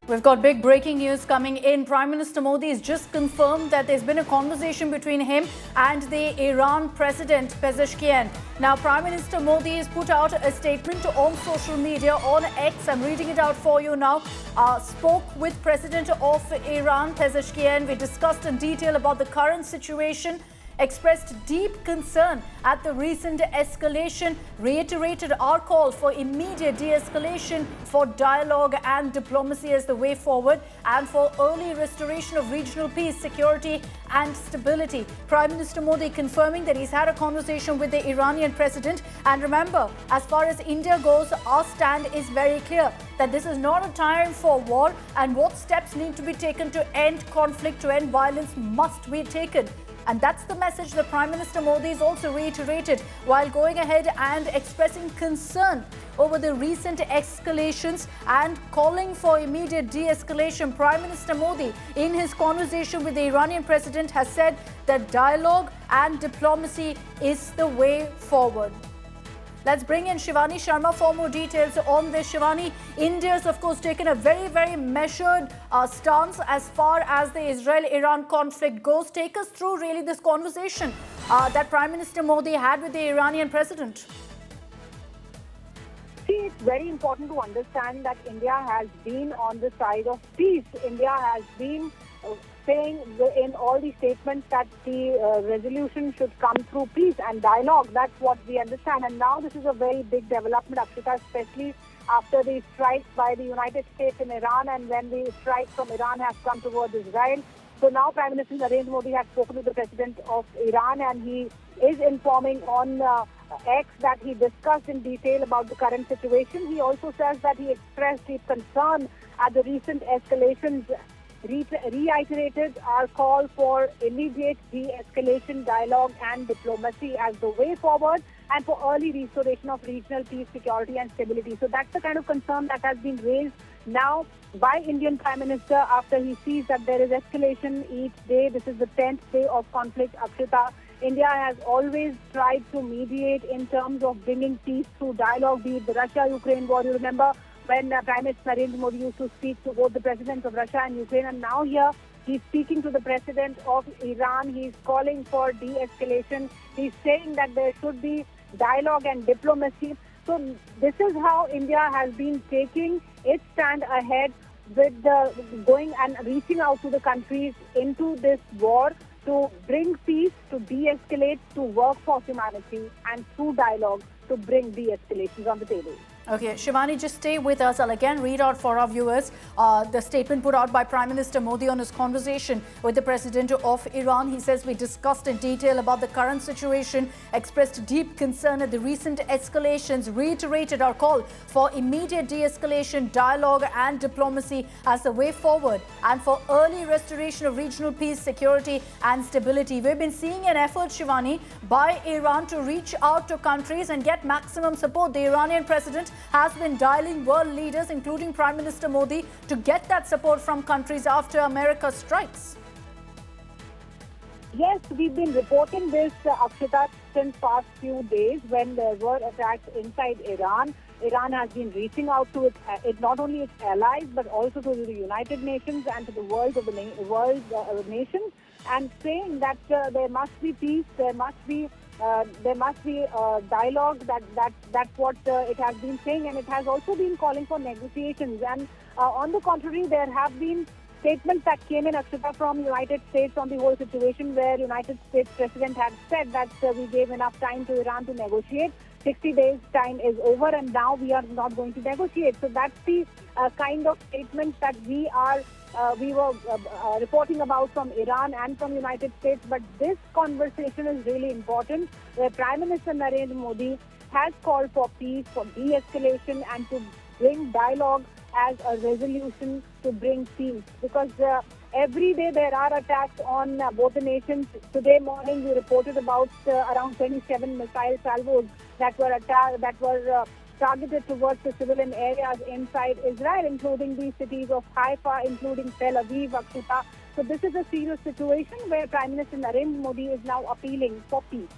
We've got big breaking news coming in. Prime Minister Modi has just confirmed that there's been a conversation between him and the Iran President Pezeshkian. Now, Prime Minister Modi has put out a statement on social media on X. I'm reading it out for you now. Spoke with President of Iran Pezeshkian. We discussed in detail about the current situation, expressed deep concern at the recent escalation, reiterated our call for immediate de-escalation, for dialogue and diplomacy as the way forward, and for early restoration of regional peace, security and stability. Prime Minister Modi confirming that he's had a conversation with the Iranian president. And remember, as far as India goes, our stand is very clear that this is not a time for war, and what steps need to be taken to end conflict, to end violence, must be taken. And that's the message that Prime Minister Modi has also reiterated while going ahead and expressing concern over the recent escalations and calling for immediate de-escalation. Prime Minister Modi, in his conversation with the Iranian president, has said that dialogue and diplomacy is the way forward. Let's bring in Shivani Sharma for more details on this. Shivani, India's of course taken a very measured stance as far as the Israel-Iran conflict goes. Take us through really this conversation that Prime Minister Modi had with the Iranian president. See, it's very important to understand that India has been on the side of peace. India has been saying in all the statements that the resolution should come through peace and dialogue. That's what we understand. And now this is a very big development, Akshita, especially after the strikes by the United States in Iran, and when the strikes from Iran have come towards Israel. So now Prime Minister Narendra Modi has spoken to the President of Iran, and he is informing on X that he discussed in detail about the current situation. He also says that he expressed deep concern at the recent escalations, reiterated our call for immediate de-escalation, dialogue and diplomacy as the way forward, and for early restoration of regional peace, security and stability. So that's the kind of concern that has been raised now by Indian Prime Minister after he sees that there is escalation each day. This is the 10th day of conflict, Akshita. India has always tried to mediate in terms of bringing peace through dialogue, be it the Russia-Ukraine war. You remember when Prime Minister Narendra Modi used to speak to both the presidents of Russia and Ukraine, and now here he's speaking to the president of Iran. He's calling for de-escalation. He's saying that there should be dialogue and diplomacy. So this is how India has been taking its stand ahead with going and reaching out to the countries into this war to bring peace, to de-escalate, to work for humanity, and through dialogue to bring de-escalations on the table. Okay, Shivani, just stay with us. I'll again read out for our viewers the statement put out by Prime Minister Modi on his conversation with the President of Iran. He says, we discussed in detail about the current situation, expressed deep concern at the recent escalations, reiterated our call for immediate de-escalation, dialogue and diplomacy as the way forward, and for early restoration of regional peace, security and stability. We've been seeing an effort, Shivani, by Iran to reach out to countries and get maximum support. The Iranian president has been dialing world leaders, including Prime Minister Modi, to get that support from countries after America's strikes. Yes, we've been reporting this, Akshita, since past few days when there were attacks inside Iran. Iran has been reaching out to it not only its allies, but also to the United Nations and to the world nations, and saying that there must be peace, there must be dialogue. That's what it has been saying, and it has also been calling for negotiations. And on the contrary, there have been statements that came in, Akshita, from United States on the whole situation, where United States President had said that we gave enough time to Iran to negotiate. 60 days time is over, and now we are not going to negotiate. So that's the kind of statements that we were reporting about from Iran and from United States. But this conversation is really important, where Prime Minister Narendra Modi has called for peace, for de-escalation, and to bring dialogue as a resolution to bring peace. Because every day there are attacks on both the nations. Today morning we reported about around 27 missile salvos that were targeted towards the civilian areas inside Israel, including the cities of Haifa, including Tel Aviv, Akshita. So this is a serious situation where Prime Minister Narendra Modi is now appealing for peace.